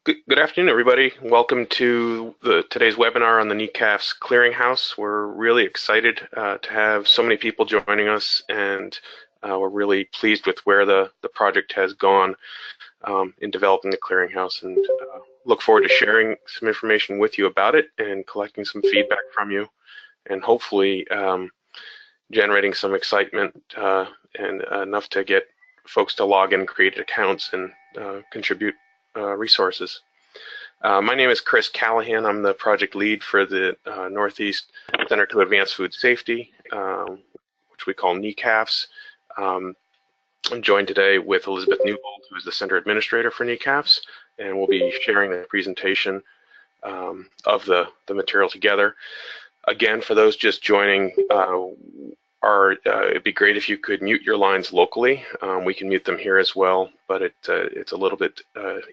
Good afternoon, everybody. Welcome to today's webinar on the NECAFS Clearinghouse. We're really excited to have so many people joining us, and we're really pleased with where the project has gone in developing the Clearinghouse, and look forward to sharing some information with you about it and collecting some feedback from you, and hopefully generating some excitement and enough to get folks to log in, create accounts, and contribute resources. My name is Chris Callahan. I'm the project lead for the Northeast Center to Advance Food Safety, which we call NECAFS. I'm joined today with Elizabeth Newbold, who is the Center Administrator for NECAFS, and we'll be sharing the presentation of the material together. Again, for those just joining, it'd be great if you could mute your lines locally. We can mute them here as well, but it's a little bit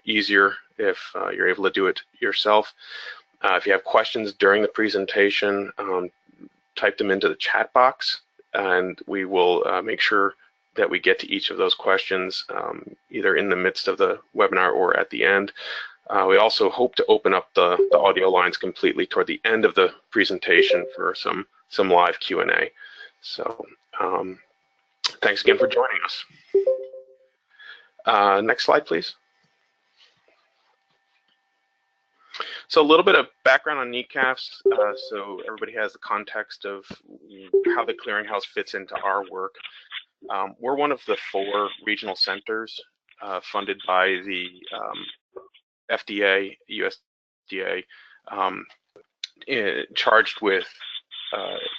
easier if you're able to do it yourself. If you have questions during the presentation, type them into the chat box, and we will make sure that we get to each of those questions either in the midst of the webinar or at the end. We also hope to open up the audio lines completely toward the end of the presentation for some live Q&A. So thanks again for joining us. Next slide, please. So a little bit of background on NECAFS, so everybody has the context of how the Clearinghouse fits into our work. We're one of the 4 regional centers funded by the FDA, USDA, charged with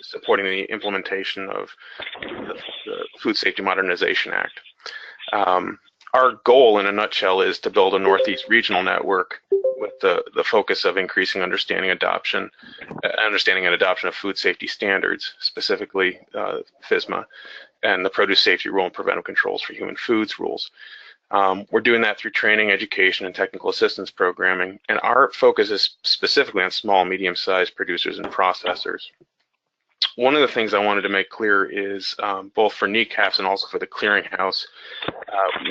supporting the implementation of the Food Safety Modernization Act. Our goal in a nutshell is to build a Northeast regional network with the focus of increasing understanding and adoption of food safety standards, specifically FSMA, and the produce safety rule and preventive controls for human foods rules. We're doing that through training, education, and technical assistance programming, and our focus is specifically on small, medium-sized producers and processors. One of the things I wanted to make clear is both for NECAFS and also for the Clearinghouse,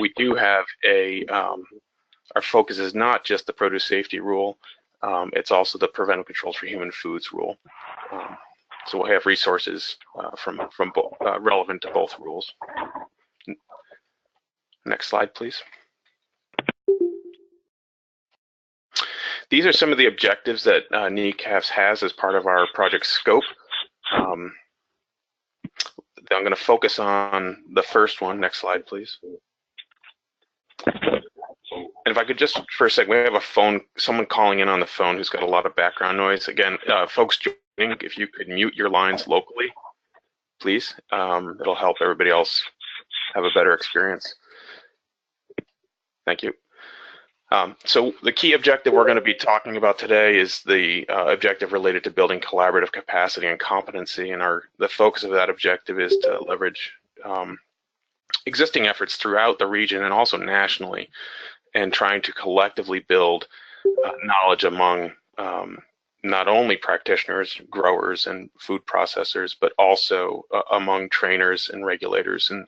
we do have our focus is not just the produce safety rule, it's also the preventive controls for human foods rule. So we'll have resources from both, relevant to both rules. Next slide, please. These are some of the objectives that NECAFS has as part of our project scope. I'm going to focus on the first one. Next slide, please. And if I could just for a second, we have someone calling in on the phone who's got a lot of background noise. Again, folks joining, if you could mute your lines locally, please. It'll help everybody else have a better experience. Thank you. So the key objective we're going to be talking about today is the objective related to building collaborative capacity and competency, and the focus of that objective is to leverage existing efforts throughout the region and also nationally, and trying to collectively build knowledge among not only practitioners, growers, and food processors, but also among trainers and regulators and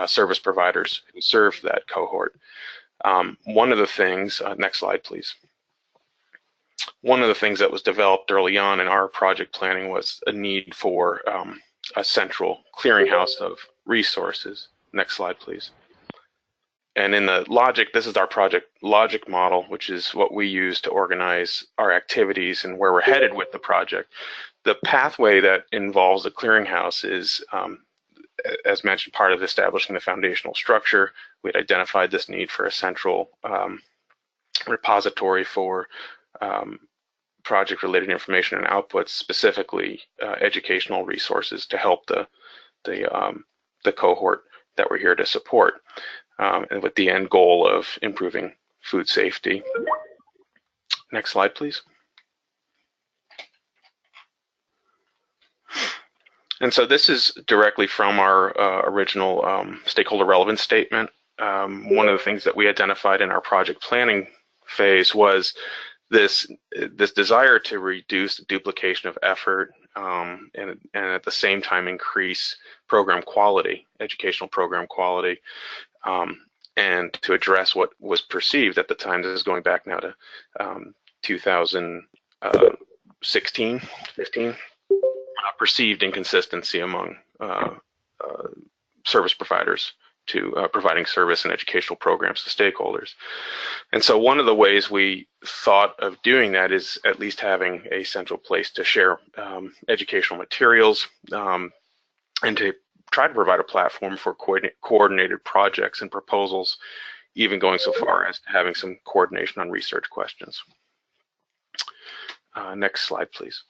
service providers who serve that cohort. One of the things, next slide, please. One of the things that was developed early on in our project planning was a need for a central clearinghouse of resources. Next slide, please. And in the logic, this is our project logic model, which is what we use to organize our activities and where we're headed with the project. The pathway that involves the clearinghouse is, as mentioned, part of establishing the foundational structure. We'd identified this need for a central repository for project-related information and outputs, specifically educational resources to help the cohort that we're here to support, and with the end goal of improving food safety. Next slide, please. And so this is directly from our original stakeholder relevance statement. One of the things that we identified in our project planning phase was this desire to reduce the duplication of effort and at the same time increase program quality, educational program quality. and to address what was perceived at the time, this is going back now to 2016, 15, perceived inconsistency among service providers to providing service and educational programs to stakeholders. And so one of the ways we thought of doing that is at least having a central place to share educational materials and to try to provide a platform for coordinated projects and proposals, even going so far as having some coordination on research questions. Next slide, please.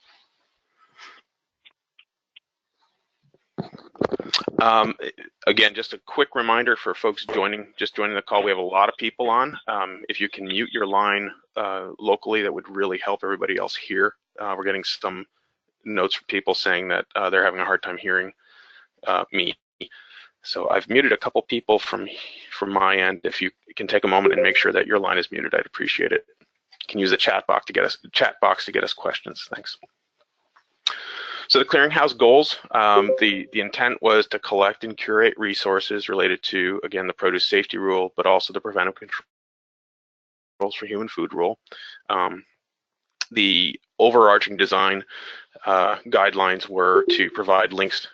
Again, just a quick reminder for folks just joining the call, we have a lot of people on. If you can mute your line locally, that would really help everybody else hear. We're getting some notes from people saying that they're having a hard time hearing me. So I've muted a couple people from my end. If you can take a moment and make sure that your line is muted, I'd appreciate it. You can use the chat box to get us questions. Thanks. So the clearinghouse goals, the intent was to collect and curate resources related to, again, the produce safety rule, but also the preventive controls for human food rule. The overarching design guidelines were to provide links,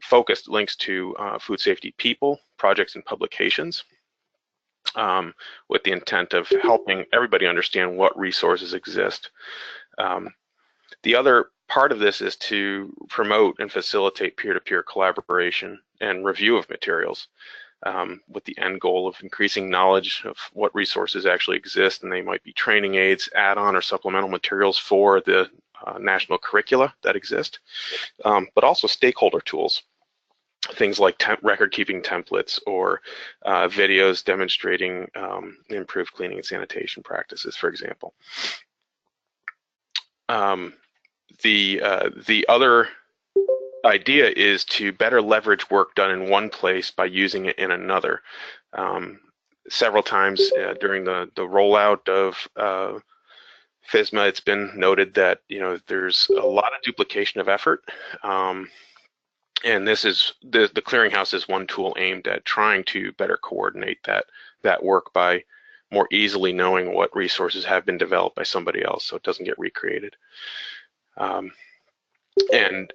focused links to food safety people, projects, and publications, with the intent of helping everybody understand what resources exist. The other part of this is to promote and facilitate peer-to-peer collaboration and review of materials, with the end goal of increasing knowledge of what resources actually exist, and they might be training aids, add-on or supplemental materials for the national curricula that exist, but also stakeholder tools, things like record-keeping templates or videos demonstrating improved cleaning and sanitation practices, for example. The other idea is to better leverage work done in one place by using it in another. Several times during the rollout of FSMA, it's been noted that there's a lot of duplication of effort, and this is the clearinghouse is one tool aimed at trying to better coordinate that work by more easily knowing what resources have been developed by somebody else, so it doesn't get recreated. And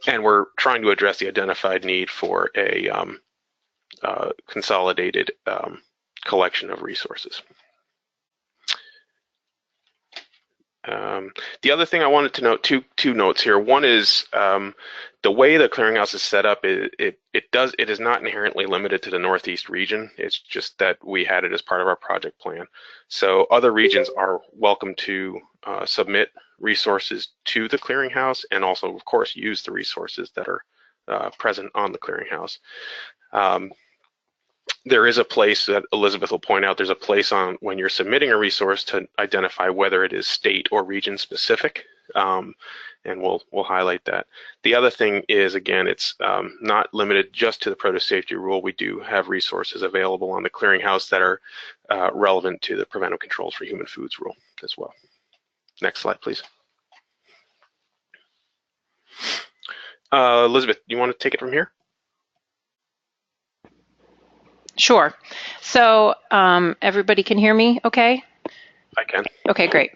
we're trying to address the identified need for a consolidated collection of resources. The other thing I wanted to note, two notes here. One is the way the clearinghouse is set up. It is not inherently limited to the Northeast region. It's just that we had it as part of our project plan. So other regions are welcome to submit resources to the clearinghouse, and also, of course, use the resources that are present on the clearinghouse. There is a place that Elizabeth will point out, there's a place on when you're submitting a resource to identify whether it is state or region specific, and we'll highlight that. The other thing is, again, it's not limited just to the produce safety rule. We do have resources available on the clearinghouse that are relevant to the preventive controls for human foods rule as well. Next slide, please. Elizabeth, you want to take it from here? Sure. So everybody can hear me okay? I can. Okay, great.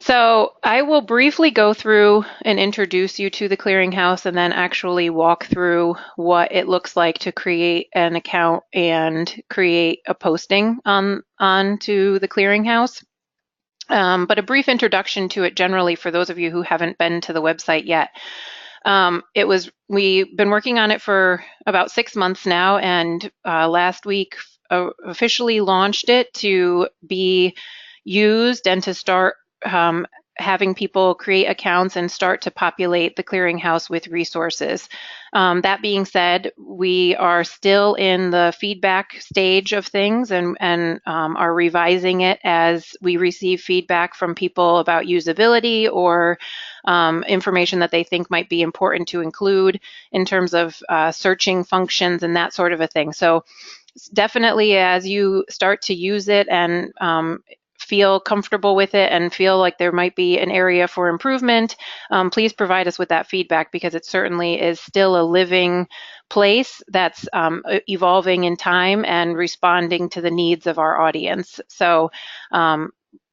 So I will briefly go through and introduce you to the clearinghouse, and then actually walk through what it looks like to create an account and create a posting onto the clearinghouse. But a brief introduction to it generally for those of you who haven't been to the website yet. We've been working on it for about 6 months now, and last week officially launched it to be used and to start having people create accounts and start to populate the clearinghouse with resources. That being said, we are still in the feedback stage of things, and are revising it as we receive feedback from people about usability or information that they think might be important to include in terms of searching functions and that sort of a thing. So definitely, as you start to use it and feel comfortable with it and feel like there might be an area for improvement, please provide us with that feedback, because it certainly is still a living place that's evolving in time and responding to the needs of our audience. So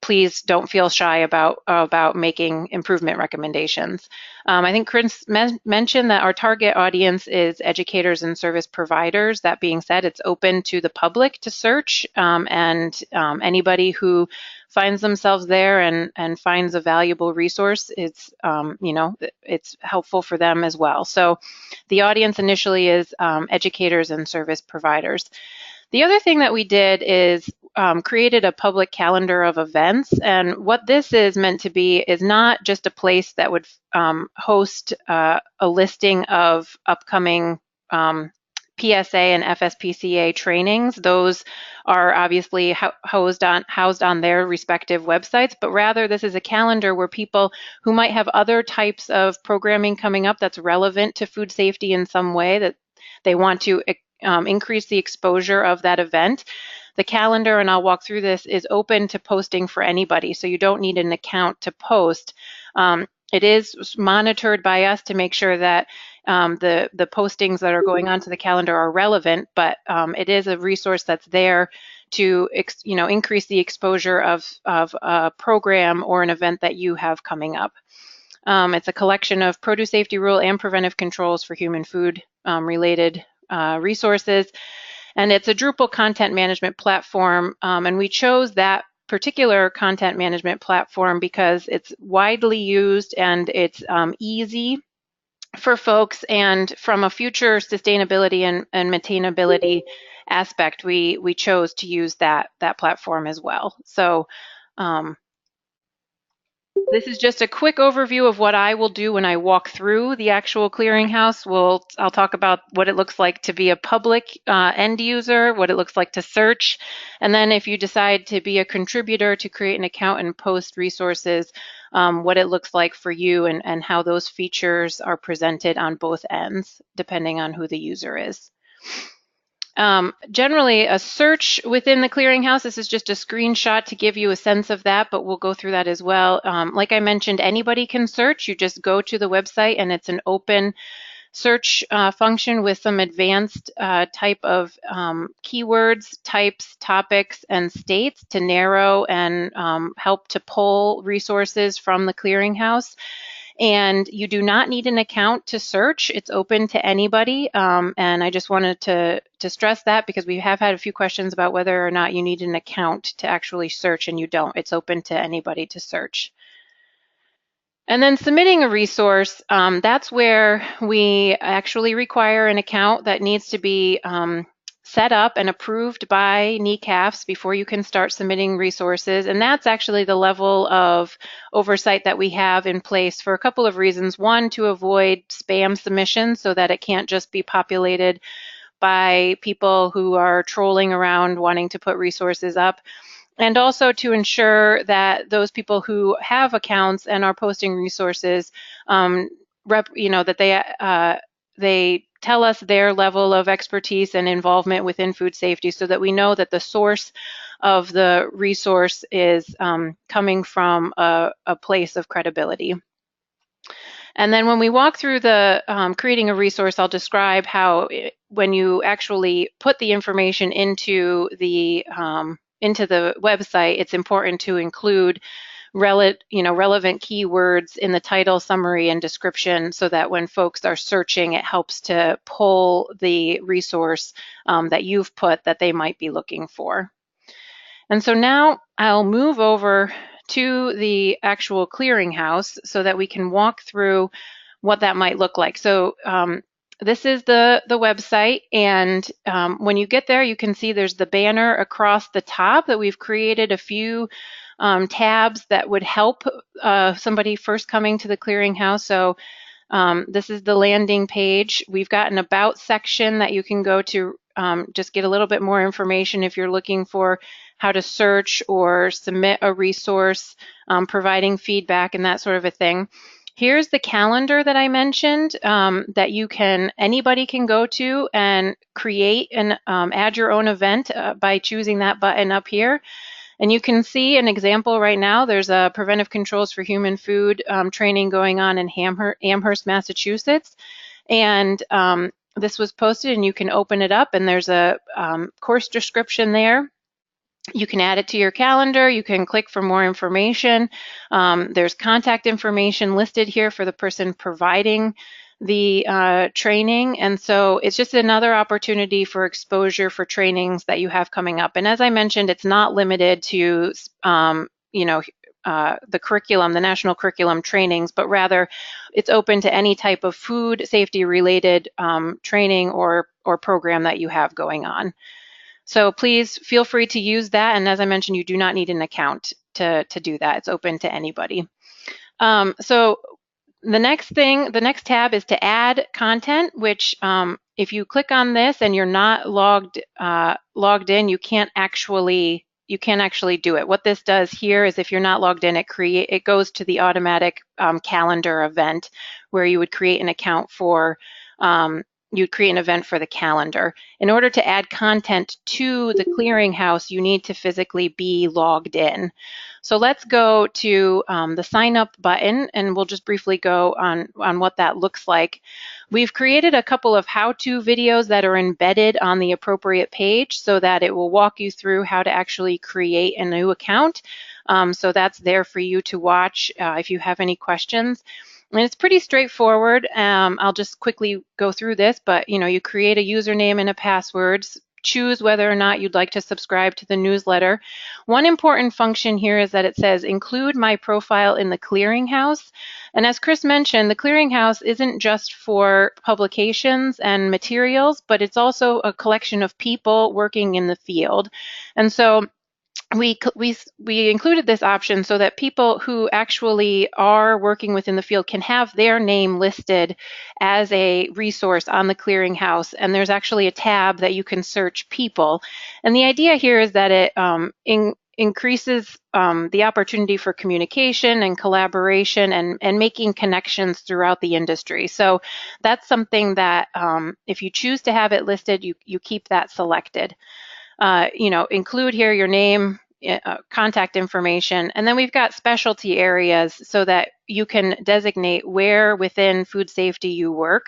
please don't feel shy about making improvement recommendations. I think Chris mentioned that our target audience is educators and service providers. That being said, it's open to the public to search, and anybody who finds themselves there and finds a valuable resource, it's it's helpful for them as well. So the audience initially is educators and service providers. The other thing that we did is created a public calendar of events. And what this is meant to be is not just a place that would host a listing of upcoming PSA and FSPCA trainings. Those are obviously housed on their respective websites, but rather this is a calendar where people who might have other types of programming coming up that's relevant to food safety in some way, that they want to increase the exposure of that event. The calendar, and I'll walk through this, is open to posting for anybody, so you don't need an account to post. It is monitored by us to make sure that the postings that are going onto the calendar are relevant, but it is a resource that's there to increase the exposure of a program or an event that you have coming up. It's a collection of produce safety rule and preventive controls for human food related resources. And it's a Drupal content management platform. And we chose that particular content management platform because it's widely used and it's easy for folks. And from a future sustainability and maintainability aspect, we chose to use that platform as well. So this is just a quick overview of what I will do when I walk through the actual clearinghouse. I'll talk about what it looks like to be a public end user, what it looks like to search, and then if you decide to be a contributor to create an account and post resources, what it looks like for you and how those features are presented on both ends, depending on who the user is. Generally, a search within the clearinghouse, this is just a screenshot to give you a sense of that, but we'll go through that as well. Like I mentioned, anybody can search. You just go to the website and it's an open search function with some advanced type of keywords, types, topics, and states to narrow and help to pull resources from the clearinghouse. And you do not need an account to search. It's open to anybody. And I just wanted to stress that because we have had a few questions about whether or not you need an account to actually search, and you don't. It's open to anybody to search. And then submitting a resource, that's where we actually require an account that needs to be set up and approved by NECAFS before you can start submitting resources. And that's actually the level of oversight that we have in place for a couple of reasons. One, to avoid spam submissions so that it can't just be populated by people who are trolling around wanting to put resources up. And also to ensure that those people who have accounts and are posting resources, that they tell us their level of expertise and involvement within food safety so that we know that the source of the resource is coming from a place of credibility. And then when we walk through the creating a resource, I'll describe how when you actually put the information into the website, it's important to include relevant keywords in the title, summary, and description so that when folks are searching, it helps to pull the resource that you've put that they might be looking for. And so now I'll move over to the actual clearinghouse so that we can walk through what that might look like. So this is the website, and when you get there, you can see there's the banner across the top that we've created a few tabs that would help somebody first coming to the clearinghouse. So this is the landing page. We've got an about section that you can go to just get a little bit more information if you're looking for how to search or submit a resource, providing feedback and that sort of a thing. Here's the calendar that I mentioned that anybody can go to and create and add your own event by choosing that button up here. And you can see an example right now. There's a preventive controls for human food training going on in Amherst, Massachusetts. And this was posted, and you can open it up, and there's a course description there. You can add it to your calendar. You can click for more information. There's contact information listed here for the person providing the training. And so it's just another opportunity for exposure for trainings that you have coming up. And as I mentioned, it's not limited to, the curriculum, the national curriculum trainings, but rather it's open to any type of food safety related training or program that you have going on. So please feel free to use that. And as I mentioned, you do not need an account to do that. It's open to anybody. So the next tab is to add content, which if you click on this and you're not logged in, you can't actually do it. What this does here is if you're not logged in, it goes to the automatic calendar event where you would create an account for you'd create an event for the calendar. In order to add content to the clearinghouse, you need to physically be logged in. So let's go to the sign up button, and we'll just briefly go on what that looks like. We've created a couple of how-to videos that are embedded on the appropriate page so that it will walk you through how to actually create a new account. So that's there for you to watch if you have any questions. And it's pretty straightforward. I'll just quickly go through this, but you create a username and a password, choose whether or not you'd like to subscribe to the newsletter. One important function here is that it says include my profile in the clearinghouse. And as Chris mentioned, the clearinghouse isn't just for publications and materials, but it's also a collection of people working in the field. And so we included this option so that people who actually are working within the field can have their name listed as a resource on the clearinghouse. And there's actually a tab that you can search people. And the idea here is that it increases the opportunity for communication and collaboration and making connections throughout the industry. So that's something that if you choose to have it listed, you keep that selected. Include here your name, contact information, and then we've got specialty areas so that you can designate where within food safety you work,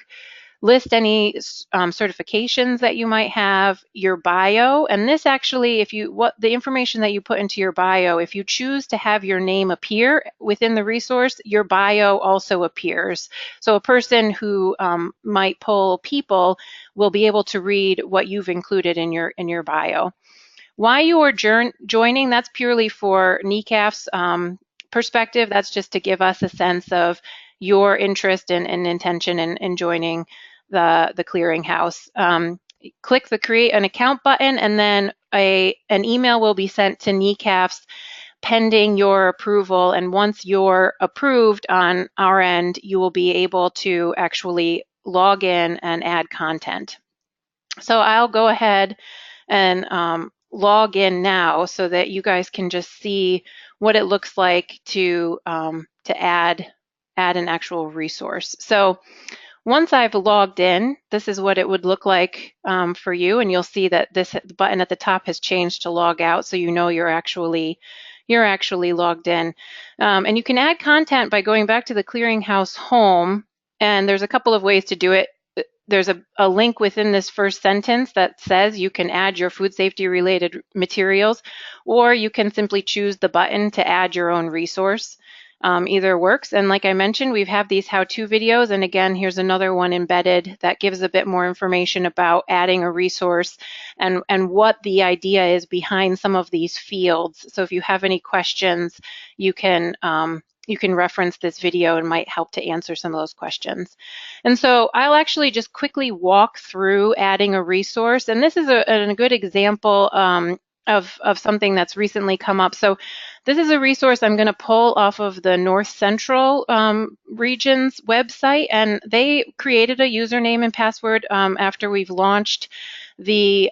list any certifications that you might have, your bio, and this actually, the information that you put into your bio, if you choose to have your name appear within the resource, your bio also appears. So a person who might poll people will be able to read what you've included in your bio. Why you are joining, that's purely for NECAFS perspective. That's just to give us a sense of your interest and intention in joining the clearinghouse. Click the create an account button, and then an email will be sent to NECAFS pending your approval. And once you're approved on our end, you will be able to actually log in and add content. So I'll go ahead and log in now so that you guys can just see what it looks like to add an actual resource. So once I've logged in, this is what it would look like for you, and you'll see that this button at the top has changed to log out, so you know you're actually logged in. And you can add content by going back to the clearinghouse home, and there's a couple of ways to do it. There's a link within this first sentence that says you can add your food safety related materials, or you can simply choose the button to add your own resource. Either works. And like I mentioned, we have these how-to videos. And again, here's another one embedded that gives a bit more information about adding a resource and what the idea is behind some of these fields. So if you have any questions, you can reference this video and might help to answer some of those questions. And so I'll actually just quickly walk through adding a resource. And this is a good example of something that's recently come up. So this is a resource I'm going to pull off of the North Central region's website, and they created a username and password after we've launched the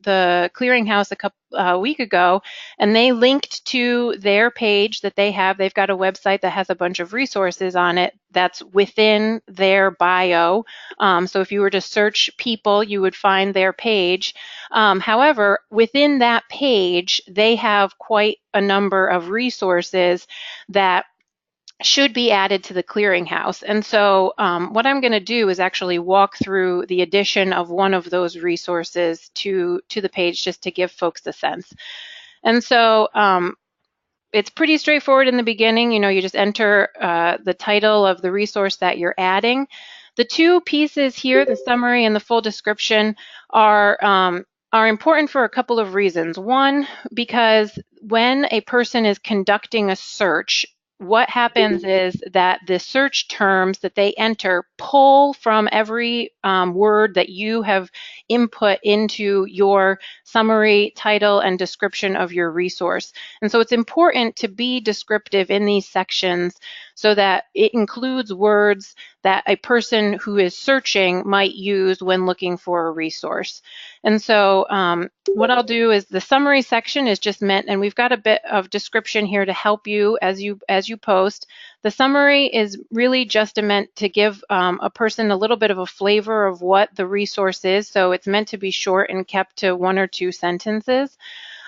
the clearinghouse a week ago, and they linked to their page that they have. They've got a website that has a bunch of resources on it that's within their bio. So if you were to search people, you would find their page. However, within that page, they have quite a number of resources that should be added to the clearinghouse. And so what I'm going to do is actually walk through the addition of one of those resources to the page, just to give folks a sense. And so it's pretty straightforward in the beginning. You just enter the title of the resource that you're adding. The two pieces here, the summary and the full description, are important for a couple of reasons. One, because when a person is conducting a search, what happens is that the search terms that they enter pull from every word that you have input into your summary, title, and description of your resource. And so it's important to be descriptive in these sections so that it includes words that a person who is searching might use when looking for a resource. And so what I'll do is the summary section is just meant, and we've got a bit of description here to help you as you post. The summary is really just meant to give a person a little bit of a flavor of what the resource is. So it's meant to be short and kept to 1 or 2 sentences.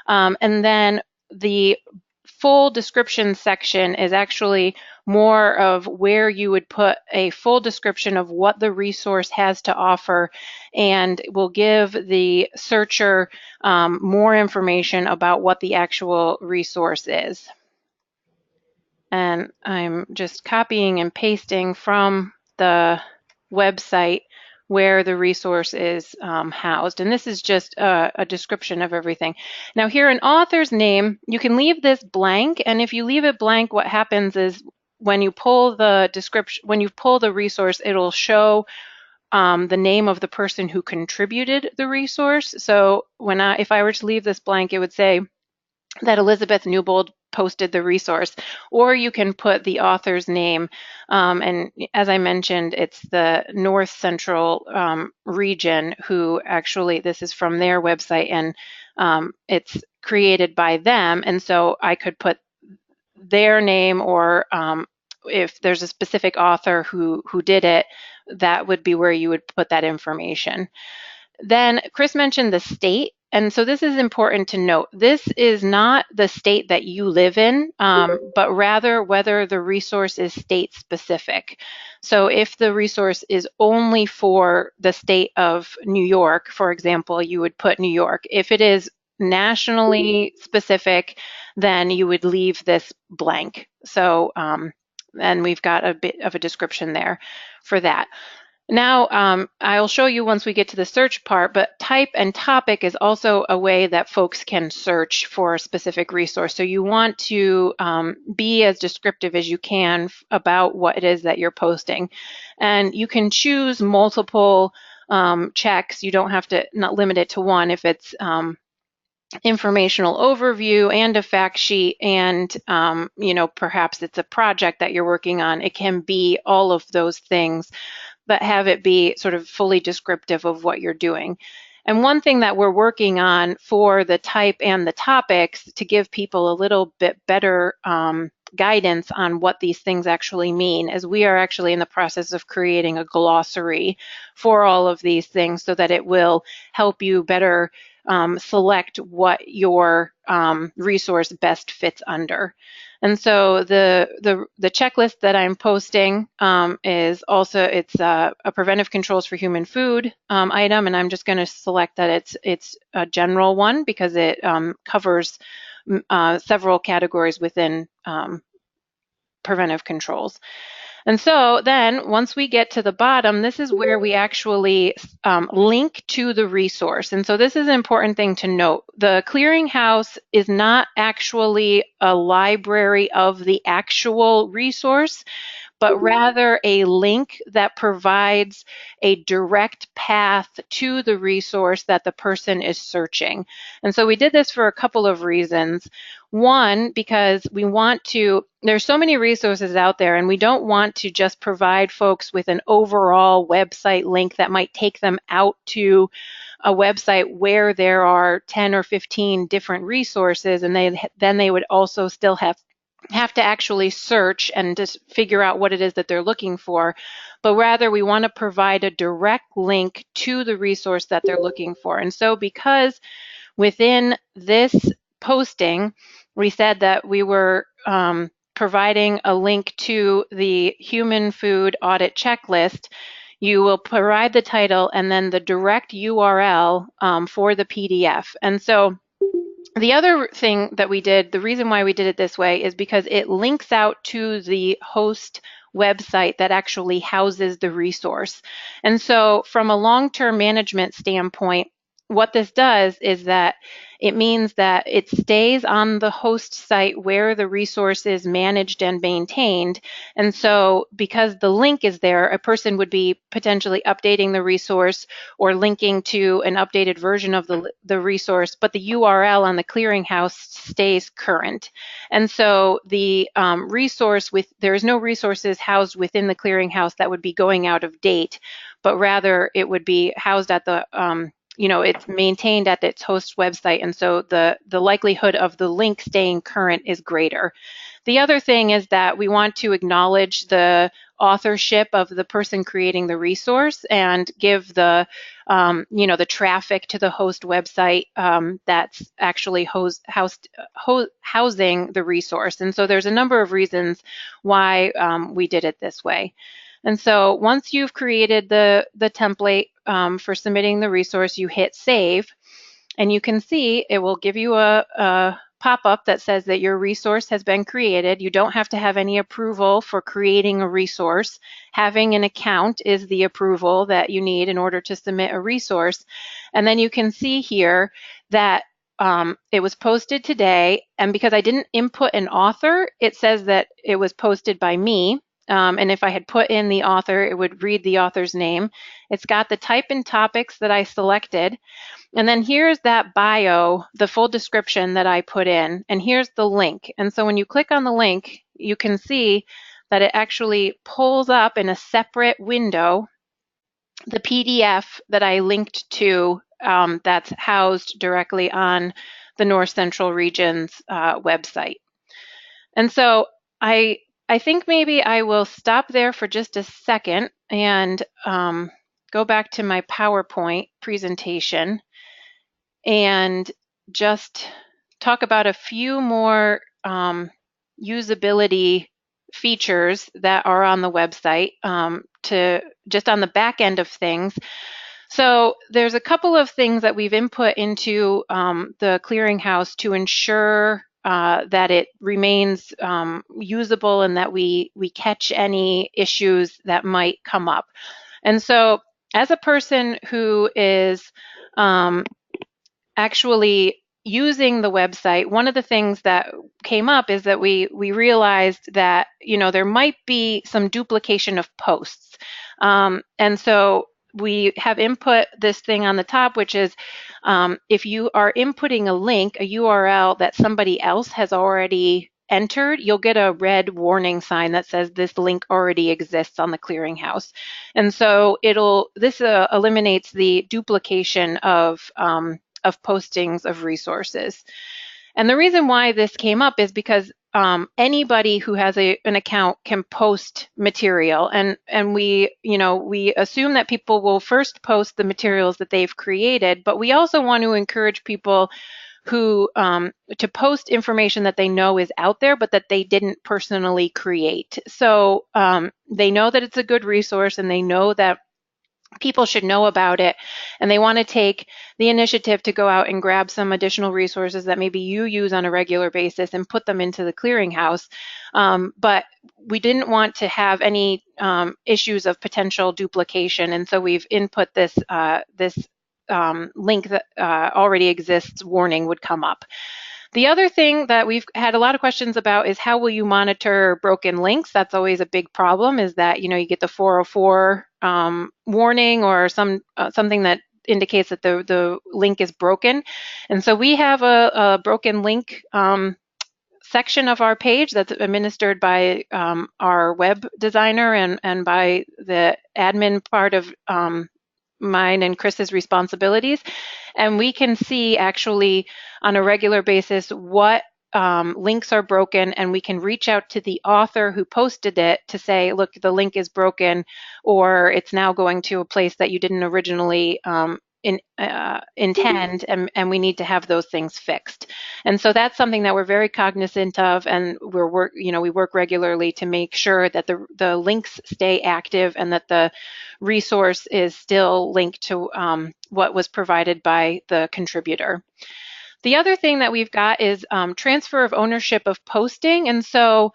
And then the full description section is actually more of where you would put a full description of what the resource has to offer, and will give the searcher more information about what the actual resource is. And I'm just copying and pasting from the website where the resource is housed. And this is just a description of everything. Now here, an author's name, you can leave this blank. And if you leave it blank, what happens is when you pull the description, when you pull the resource, it'll show the name of the person who contributed the resource. So if I were to leave this blank, it would say that Elizabeth Newbold posted the resource, or you can put the author's name. And as I mentioned, it's the North Central region who actually, this is from their website, and it's created by them. And so I could put their name, or if there's a specific author who did it, that would be where you would put that information. Then Chris mentioned the state. And so this is important to note. This is not the state that you live in, but rather whether the resource is state specific. So if the resource is only for the state of New York, for example, you would put New York. If it is nationally specific, then you would leave this blank. So, and we've got a bit of a description there for that. Now, I'll show you once we get to the search part, but type and topic is also a way that folks can search for a specific resource. So you want to be as descriptive as you can about what it is that you're posting. And you can choose multiple checks. You don't have to not limit it to one. If it's informational overview and a fact sheet, and perhaps it's a project that you're working on, it can be all of those things, but have it be sort of fully descriptive of what you're doing. And one thing that we're working on for the type and the topics to give people a little bit better guidance on what these things actually mean is we are actually in the process of creating a glossary for all of these things so that it will help you better select what your resource best fits under. And so the checklist that I'm posting is also, it's a preventive controls for human food item, and I'm just going to select that it's a general one because it covers several categories within preventive controls. And so then once we get to the bottom, this is where we actually link to the resource. And so this is an important thing to note. The clearinghouse is not actually a library of the actual resource, but rather a link that provides a direct path to the resource that the person is searching. And so we did this for a couple of reasons. One, because we want to there's so many resources out there, and we don't want to just provide folks with an overall website link that might take them out to a website where there are 10 or 15 different resources, and then they would also still have to actually search and just figure out what it is that they're looking for. But rather, we want to provide a direct link to the resource that they're looking for. And so because within this posting, we said that we were providing a link to the human food audit checklist, you will provide the title and then the direct URL for the PDF. And so the other thing that we did, the reason why we did it this way is because it links out to the host website that actually houses the resource. And so from a long-term management standpoint, what this does is that it means that it stays on the host site where the resource is managed and maintained. And so because the link is there, a person would be potentially updating the resource or linking to an updated version of the resource, but the URL on the clearinghouse stays current. And so the resource there is no resources housed within the clearinghouse that would be going out of date, but rather it would be housed at the it's maintained at its host website, and so the likelihood of the link staying current is greater. The other thing is that we want to acknowledge the authorship of the person creating the resource and give the the traffic to the host website that's actually housing the resource. And so there's a number of reasons why we did it this way. And so once you've created the template for submitting the resource, you hit save, and you can see it will give you a pop-up that says that your resource has been created. You don't have to have any approval for creating a resource. Having an account is the approval that you need in order to submit a resource. And then you can see here that it was posted today, and because I didn't input an author, it says that it was posted by me. And if I had put in the author, it would read the author's name. It's got the type and topics that I selected. And then here's that bio, the full description that I put in, and here's the link. And so when you click on the link, you can see that it actually pulls up in a separate window the PDF that I linked to that's housed directly on the North Central Region's website. And so I think maybe I will stop there for just a second and go back to my PowerPoint presentation and just talk about a few more usability features that are on the website to just on the back end of things. So there's a couple of things that we've input into the clearinghouse to ensure that it remains usable and that we catch any issues that might come up. And so as a person who is actually using the website, one of the things that came up is that we realized that there might be some duplication of posts. And so we have input this thing on the top, which is if you are inputting a link, a URL that somebody else has already entered, you'll get a red warning sign that says this link already exists on the clearinghouse. And so this eliminates the duplication of postings of resources. And the reason why this came up is because anybody who has an account can post material, and we assume that people will first post the materials that they've created, but we also want to encourage people who to post information that they know is out there, but that they didn't personally create. So they know that it's a good resource, and they know that people should know about it, and they want to take the initiative to go out and grab some additional resources that maybe you use on a regular basis and put them into the clearinghouse. But we didn't want to have any issues of potential duplication, and so we've input this link that already exists warning would come up. The other thing that we've had a lot of questions about is how will you monitor broken links? That's always a big problem, is that you get the 404 warning or something that indicates that the link is broken. And so we have a broken link section of our page that's administered by our web designer and by the admin part of mine and Chris's responsibilities. And we can see actually on a regular basis what links are broken, and we can reach out to the author who posted it to say, look, the link is broken, or it's now going to a place that you didn't originally intend, and we need to have those things fixed. And so that's something that we're very cognizant of, and we work regularly to make sure that the links stay active and that the resource is still linked to what was provided by the contributor. The other thing that we've got is transfer of ownership of posting. And so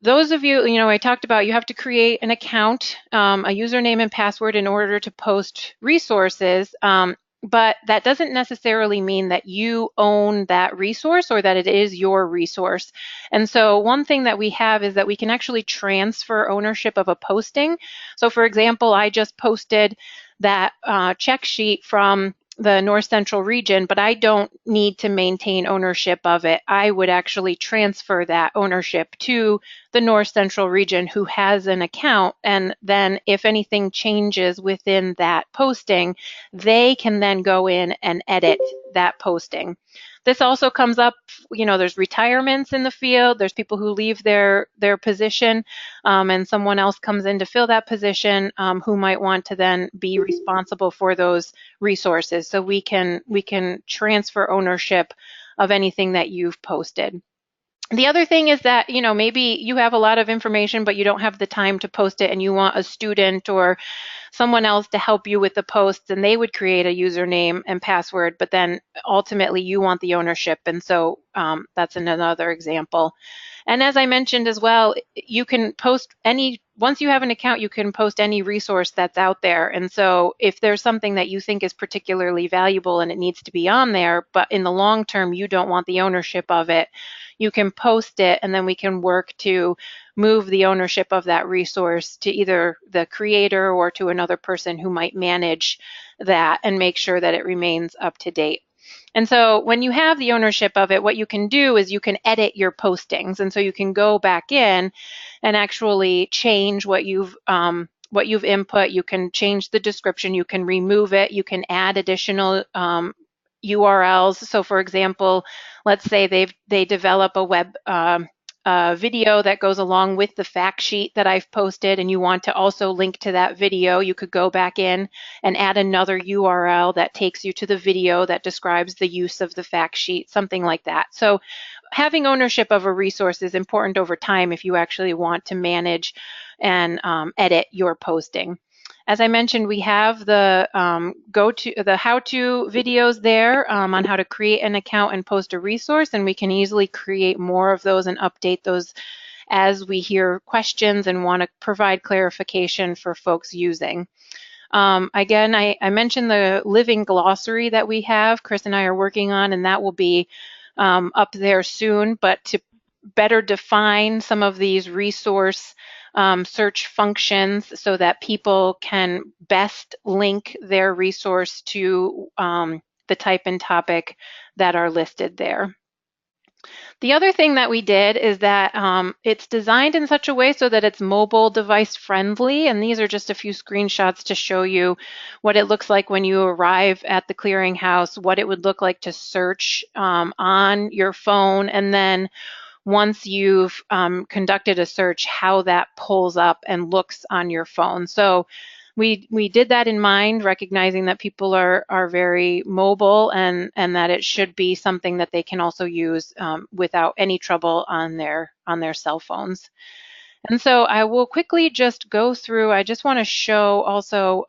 those of you, I talked about you have to create an account, a username and password in order to post resources. But that doesn't necessarily mean that you own that resource or that it is your resource. And so one thing that we have is that we can actually transfer ownership of a posting. So for example, I just posted that check sheet from the North Central region, but I don't need to maintain ownership of it. I would actually transfer that ownership to the North Central region who has an account, and then if anything changes within that posting, they can then go in and edit that posting. This also comes up, there's retirements in the field, there's people who leave their position, and someone else comes in to fill that position who might want to then be responsible for those resources. So we can transfer ownership of anything that you've posted. The other thing is that, maybe you have a lot of information, but you don't have the time to post it, and you want a student or someone else to help you with the posts, and they would create a username and password, but then ultimately you want the ownership. And so that's another example. And as I mentioned as well, you can post once you have an account, you can post any resource that's out there. And so if there's something that you think is particularly valuable and it needs to be on there, but in the long term, you don't want the ownership of it, you can post it, and then we can work to move the ownership of that resource to either the creator or to another person who might manage that and make sure that it remains up to date. And so when you have the ownership of it, what you can do is you can edit your postings. And so you can go back in and actually change what you've input. You can change the description, you can remove it, you can add additional URLs. So for example, let's say they develop a web video that goes along with the fact sheet that I've posted, and you want to also link to that video, you could go back in and add another URL that takes you to the video that describes the use of the fact sheet, something like that. So having ownership of a resource is important over time if you actually want to manage and edit your posting. As I mentioned, we have the how-to videos there on how to create an account and post a resource, and we can easily create more of those and update those as we hear questions and want to provide clarification for folks using. Again, I mentioned the living glossary that we have, Chris and I are working on, and that will be up there soon, but to better define some of these resource search functions so that people can best link their resource to the type and topic that are listed there. The other thing that we did is that it's designed in such a way so that it's mobile device friendly, and these are just a few screenshots to show you what it looks like when you arrive at the clearinghouse, what it would look like to search on your phone, and then once you've conducted a search, how that pulls up and looks on your phone. So we did that in mind, recognizing that people are very mobile and that it should be something that they can also use without any trouble on their cell phones. And so I will quickly just go through. I just want to show also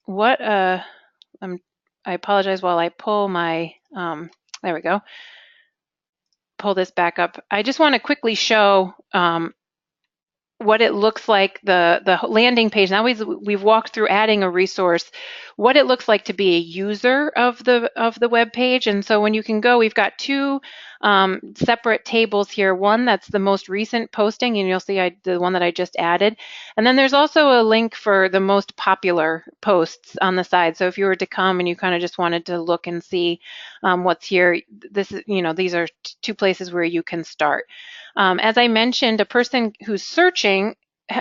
what I apologize while I pull my there we go. Pull this back up. I just want to quickly show what it looks like, the landing page. Now we've walked through adding a resource. what it looks like to be a user of the web page. And so when you can go, we've got two separate tables here. One that's the most recent posting, and you'll see the one that I just added. And then there's also a link for the most popular posts on the side. So if you were to come and you kind of just wanted to look and see what's here, this is, these are two places where you can start. As I mentioned, a person who's searching,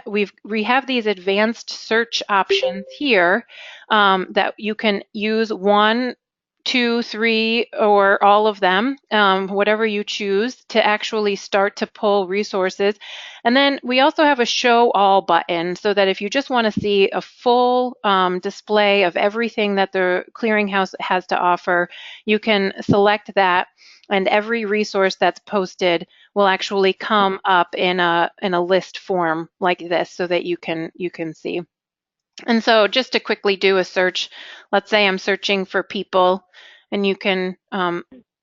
we have these advanced search options here that you can use 1, 2, 3, or all of them, whatever you choose, to actually start to pull resources. And then we also have a show all button, so that if you just want to see a full display of everything that the clearinghouse has to offer, you can select that, and every resource that's posted will actually come up in a list form like this, so that you can see. And so just to quickly do a search, let's say I'm searching for people, and you can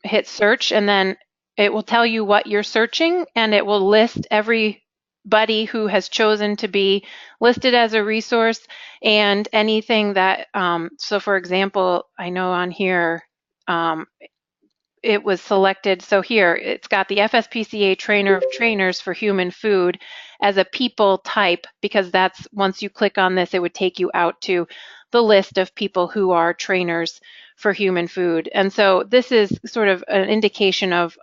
hit search, and then it will tell you what you're searching, and it will list everybody who has chosen to be listed as a resource, and anything that, so for example, I know on here, it was selected. So here, it's got the FSPCA Trainer of Trainers for Human Food as a people type, because that's, once you click on this, it would take you out to the list of people who are trainers for human food. And so this is sort of an indication of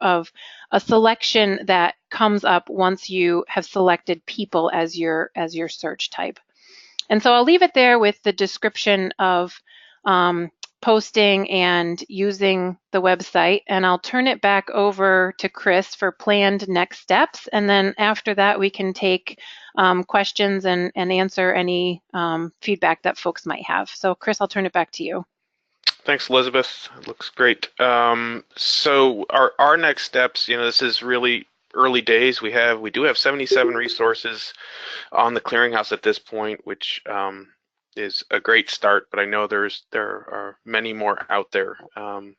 a selection that comes up once you have selected people as your search type. And so I'll leave it there with the description of posting and using the website, and I'll turn it back over to Chris for planned next steps. And then after that, we can take questions and answer any feedback that folks might have. So Chris, I'll turn it back to you. Thanks, Elizabeth. It looks great. So our next steps, this is really early days. We do have 77 resources on the clearinghouse at this point, which is a great start, but I know there are many more out there.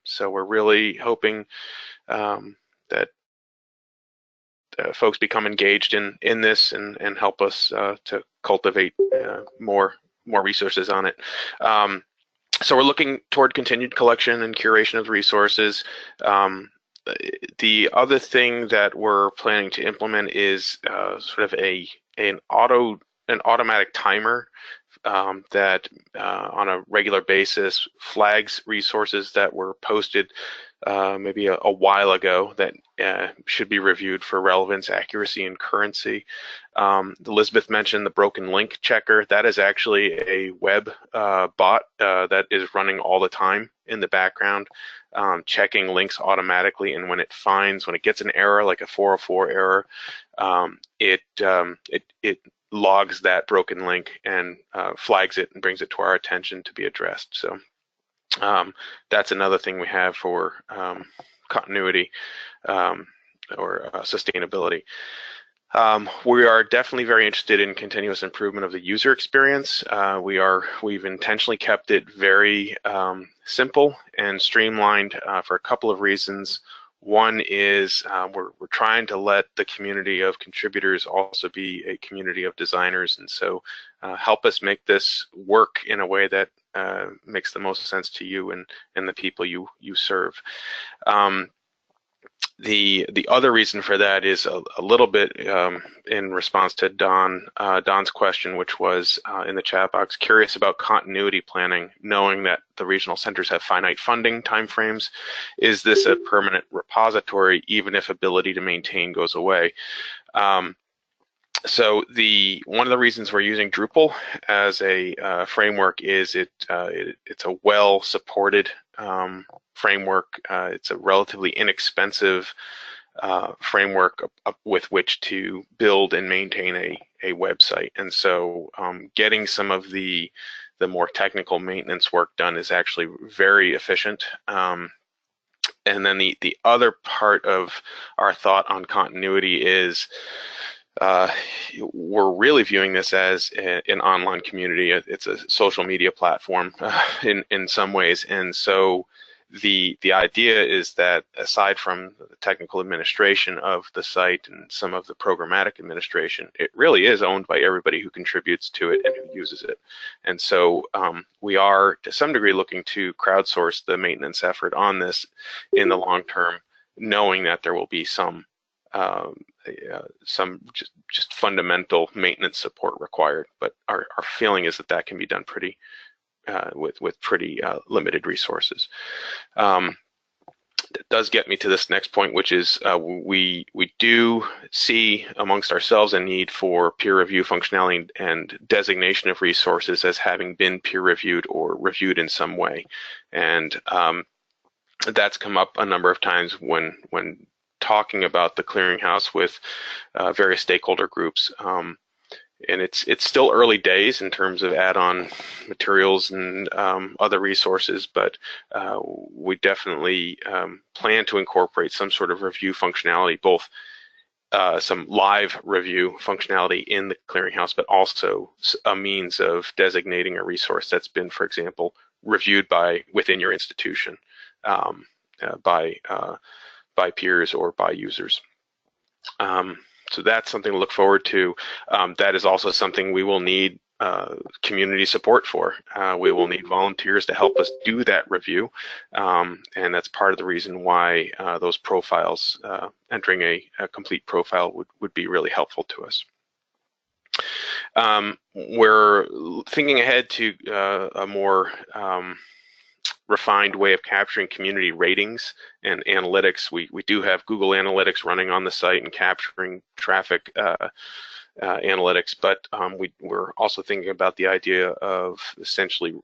So we're really hoping that folks become engaged in this and help us to cultivate more resources on it. So we're looking toward continued collection and curation of resources. The other thing that we're planning to implement is sort of an automatic timer that on a regular basis flags resources that were posted maybe a while ago that should be reviewed for relevance, accuracy, and currency. Elizabeth mentioned the broken link checker. That is actually a web bot that is running all the time in the background, checking links automatically, and when it gets an error like a 404 error, it logs that broken link and flags it and brings it to our attention to be addressed. So that's another thing we have for continuity or sustainability. We are definitely very interested in continuous improvement of the user experience. We've intentionally kept it very simple and streamlined for a couple of reasons. One is we're trying to let the community of contributors also be a community of designers, and so help us make this work in a way that makes the most sense to you and the people you serve. The other reason for that is a little bit in response to Don's question, which was in the chat box, curious about continuity planning, knowing that the regional centers have finite funding timeframes. Is this a permanent repository, even if ability to maintain goes away? So one of the reasons we're using Drupal as a framework is it's a well-supported framework. It's a relatively inexpensive framework with which to build and maintain a website. And so getting some of the more technical maintenance work done is actually very efficient. And then the other part of our thought on continuity is we're really viewing this as an online community. It's a social media platform in some ways, and so the idea is that aside from the technical administration of the site and some of the programmatic administration, it really is owned by everybody who contributes to it and who uses it. And so we are, to some degree, looking to crowdsource the maintenance effort on this in the long term, knowing that there will be some just fundamental maintenance support required. But our feeling is that that can be done pretty with pretty limited resources. That does get me to this next point, which is we do see amongst ourselves a need for peer review functionality and designation of resources as having been peer reviewed or reviewed in some way. And that's come up a number of times when talking about the clearinghouse with various stakeholder groups. And it's still early days in terms of add-on materials and other resources, but we definitely plan to incorporate some sort of review functionality, both some live review functionality in the clearinghouse, but also a means of designating a resource that's been, for example, reviewed within your institution by peers or by users. So that's something to look forward to. That is also something we will need community support for. We will need volunteers to help us do that review, and that's part of the reason why those profiles, entering a complete profile would be really helpful to us. We're thinking ahead to a more refined way of capturing community ratings and analytics. We do have Google Analytics running on the site and capturing traffic analytics, but we're also thinking about the idea of essentially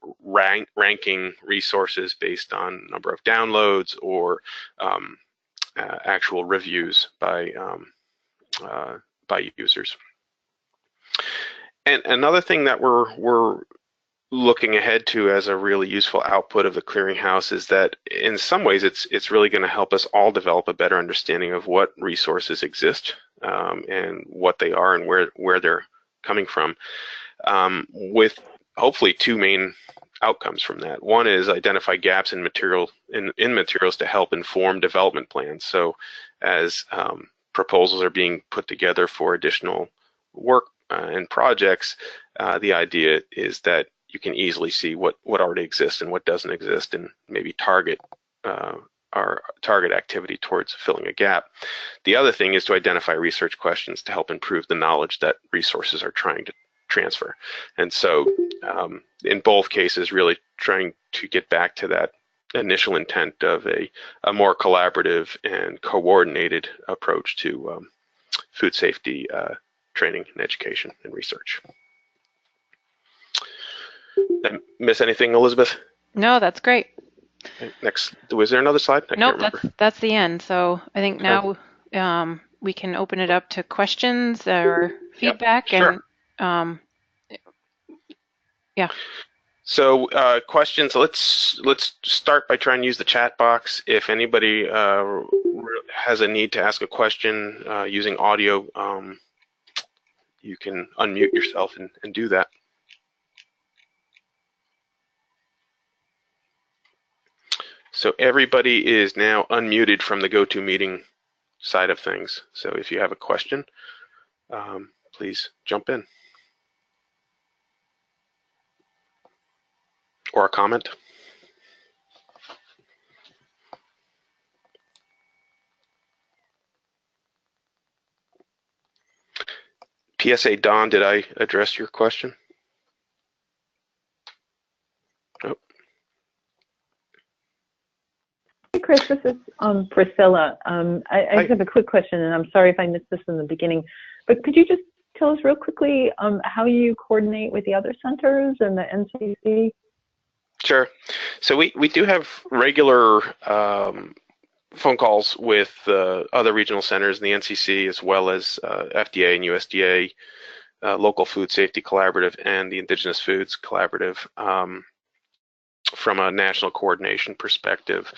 ranking resources based on number of downloads or actual reviews by users. And another thing that we're looking ahead to as a really useful output of the clearinghouse is that in some ways it's really going to help us all develop a better understanding of what resources exist and what they are and where they're coming from, with hopefully two main outcomes from that. One is identify gaps in materials to help inform development plans. So as proposals are being put together for additional work and projects, the idea is that you can easily see what already exists and what doesn't exist, and maybe target our target activity towards filling a gap. The other thing is to identify research questions to help improve the knowledge that resources are trying to transfer. And so in both cases, really trying to get back to that initial intent of a more collaborative and coordinated approach to food safety training and education and research. Did I miss anything, Elizabeth? No, that's great. Okay, next, was there another slide? Nope, that's the end. So I think now we can open it up to questions or feedback. Yep, sure. And yeah. So questions, let's start by trying to use the chat box. If anybody has a need to ask a question using audio, you can unmute yourself and do that. So everybody is now unmuted from the GoToMeeting side of things. So if you have a question, please jump in. Or a comment. PSA Don, did I address your question? Oh. Hey Chris, this is Priscilla. I just have a quick question, and I'm sorry if I missed this in the beginning, but could you just tell us real quickly how you coordinate with the other centers and the NCC? Sure. So we do have regular phone calls with other regional centers in the NCC, as well as FDA and USDA, Local Food Safety Collaborative, and the Indigenous Foods Collaborative. From a national coordination perspective,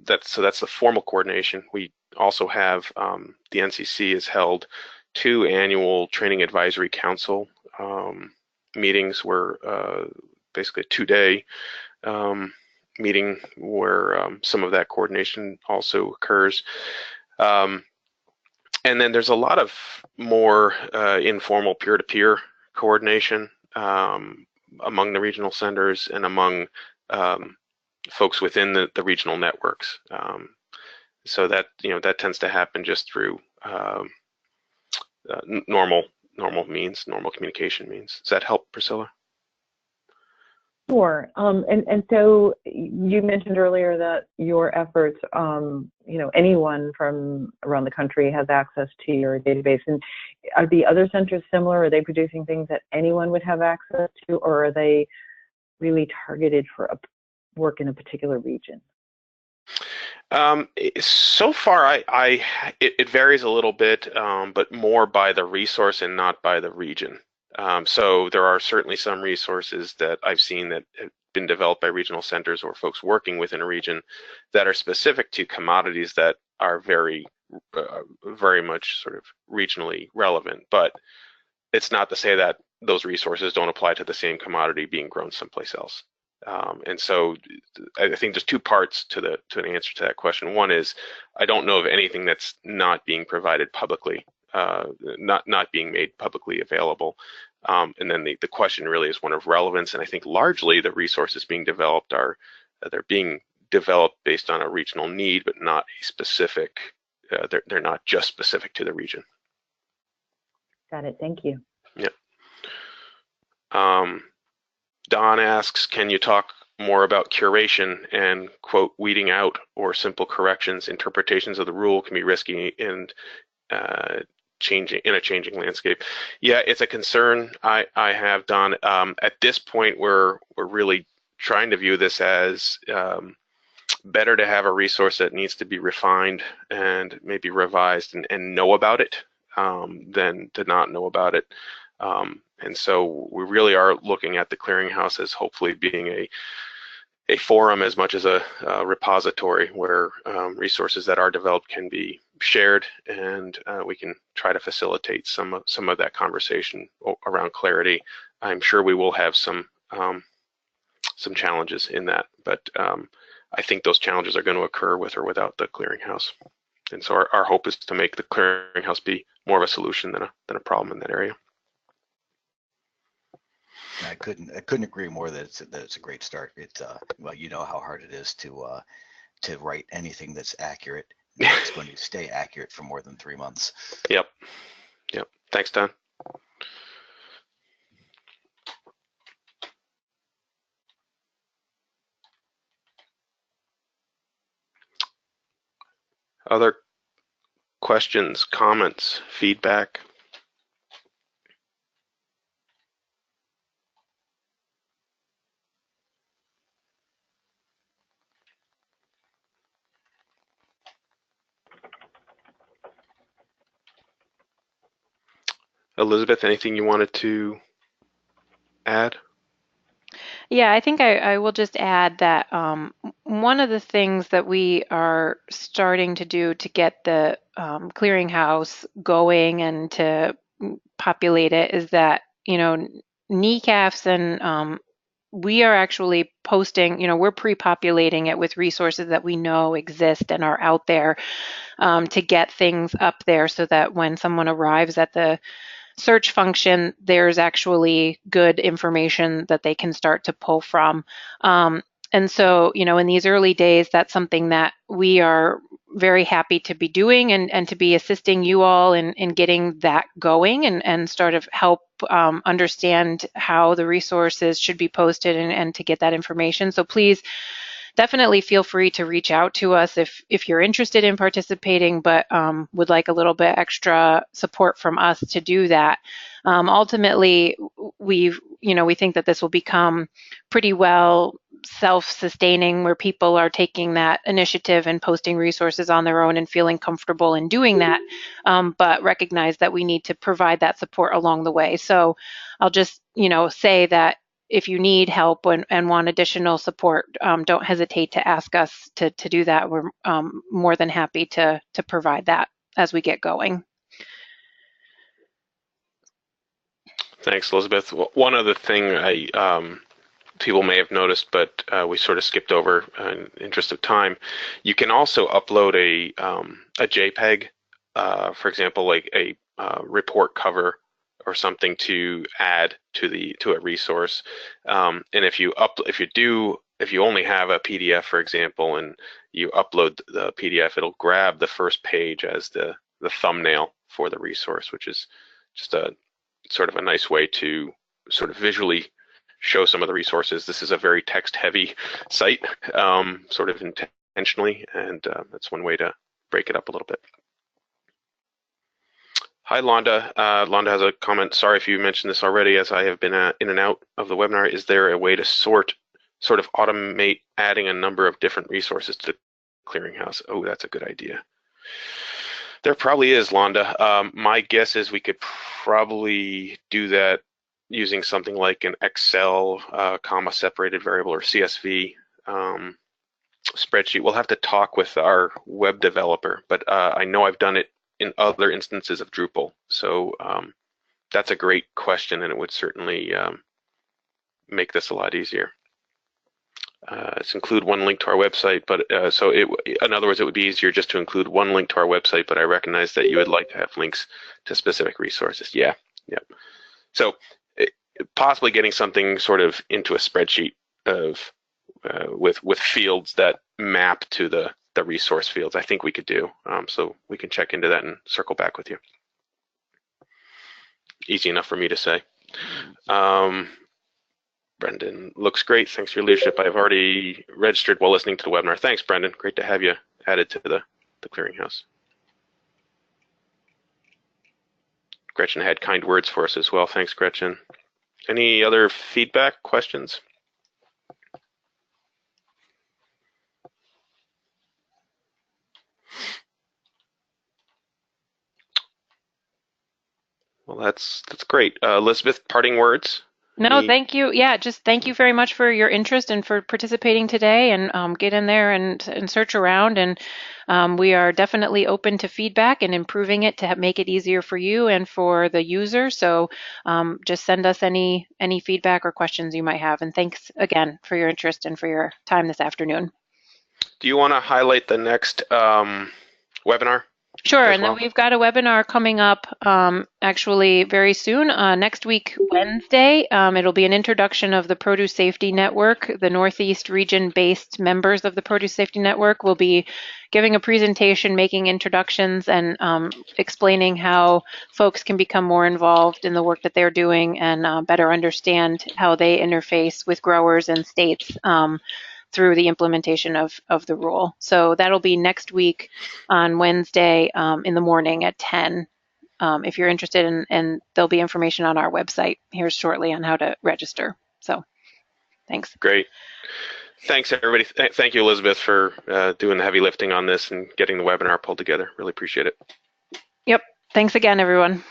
that's the formal coordination. We also have the NCC has held 2 annual Training Advisory Council meetings, where basically a 2-day meeting where some of that coordination also occurs. And then there's a lot of more informal peer-to-peer coordination among the regional centers and among folks within the regional networks. So that that tends to happen just through normal communication means. Does that help, Priscilla? Sure. And so you mentioned earlier that your efforts, anyone from around the country has access to your database. And are the other centers similar? Are they producing things that anyone would have access to, or are they really targeted for work in a particular region? So far, it varies a little bit, but more by the resource and not by the region. So there are certainly some resources that I've seen that have been developed by regional centers or folks working within a region that are specific to commodities that are very much sort of regionally relevant. But it's not to say that those resources don't apply to the same commodity being grown someplace else. And so I think there's two parts to an answer to that question. One is I don't know of anything that's not being provided publicly, not being made publicly available. And then the question really is one of relevance. And I think largely the resources being developed they're being developed based on a regional need, but not a specific. They're not just specific to the region. Got it. Thank you. Yep. Don asks, can you talk more about curation and, quote, weeding out or simple corrections? Interpretations of the rule can be risky and changing in a changing landscape. Yeah, it's a concern I have, Don. At this point, we're really trying to view this as better to have a resource that needs to be refined and maybe revised and know about it than to not know about it. And so we really are looking at the clearinghouse as hopefully being a forum as much as a repository where resources that are developed can be shared, and we can try to facilitate some of that conversation around clarity. I'm sure we will have some challenges in that, but I think those challenges are going to occur with or without the clearinghouse. And so our hope is to make the clearinghouse be more of a solution than a problem in that area. I couldn't agree more that it's a great start. It's well, you know how hard it is to write anything that's accurate. It's going to stay accurate for more than 3 months. Yep. Thanks, Don. Other questions, comments, feedback? Elizabeth, anything you wanted to add? Yeah, I think I will just add that one of the things that we are starting to do to get the clearinghouse going and to populate it is that, NECAFS and we are actually posting, we're pre-populating it with resources that we know exist and are out there to get things up there so that when someone arrives at the search function, there's actually good information that they can start to pull from. And so, in these early days, that's something that we are very happy to be doing and to be assisting you all in getting that going and sort of help understand how the resources should be posted and to get that information. So please definitely feel free to reach out to us if you're interested in participating, but would like a little bit extra support from us to do that. Ultimately, we think that this will become pretty well self-sustaining, where people are taking that initiative and posting resources on their own and feeling comfortable in doing that, but recognize that we need to provide that support along the way. So I'll just say that if you need help and want additional support, don't hesitate to ask us to do that. We're more than happy to provide that as we get going. Thanks, Elizabeth. One other thing people may have noticed, but we sort of skipped over in interest of time. You can also upload a JPEG, for example, like a report cover or something to add to a resource. And if you only have a PDF, for example, and you upload the PDF, it'll grab the first page as the thumbnail for the resource, which is just a sort of a nice way to sort of visually show some of the resources. This is a very text-heavy site, sort of intentionally, and that's one way to break it up a little bit. Hi, Londa. Londa has a comment. Sorry if you mentioned this already, as I have been in and out of the webinar. Is there a way to sort of automate adding a number of different resources to the clearinghouse? Oh, that's a good idea. There probably is, Londa. My guess is we could probably do that using something like an Excel, comma separated variable, or CSV spreadsheet. We'll have to talk with our web developer, but I know I've done it in other instances of Drupal. So that's a great question, and it would certainly make this a lot easier. Let's include one link to our website, but in other words, it would be easier just to include one link to our website, but I recognize that you would like to have links to specific resources. Yeah. So possibly getting something sort of into a spreadsheet of with fields that map to the resource fields, I think we could do. So we can check into that and circle back with you. Easy enough for me to say. Brendan, looks great. Thanks for your leadership. I've already registered while listening to the webinar. Thanks, Brendan. Great to have you added to the clearinghouse. Gretchen had kind words for us as well. Thanks, Gretchen. Any other feedback, questions? Well, that's great. Elizabeth, parting words? No, thank you. Yeah, just thank you very much for your interest and for participating today, and get in there and search around. And we are definitely open to feedback and improving it to make it easier for you and for the user. So just send us any feedback or questions you might have. And thanks again for your interest and for your time this afternoon. Do you want to highlight the next webinar? Sure, and then we've got a webinar coming up actually very soon, next week, Wednesday. It'll be an introduction of the Produce Safety Network. The Northeast region-based members of the Produce Safety Network will be giving a presentation, making introductions, and explaining how folks can become more involved in the work that they're doing and better understand how they interface with growers and states through the implementation of the rule. So that'll be next week on Wednesday in the morning at 10. If you're interested, and there'll be information on our website here shortly on how to register. So thanks. Great. Thanks, everybody. Thank you, Elizabeth, for doing the heavy lifting on this and getting the webinar pulled together. Really appreciate it. Yep. Thanks again, everyone.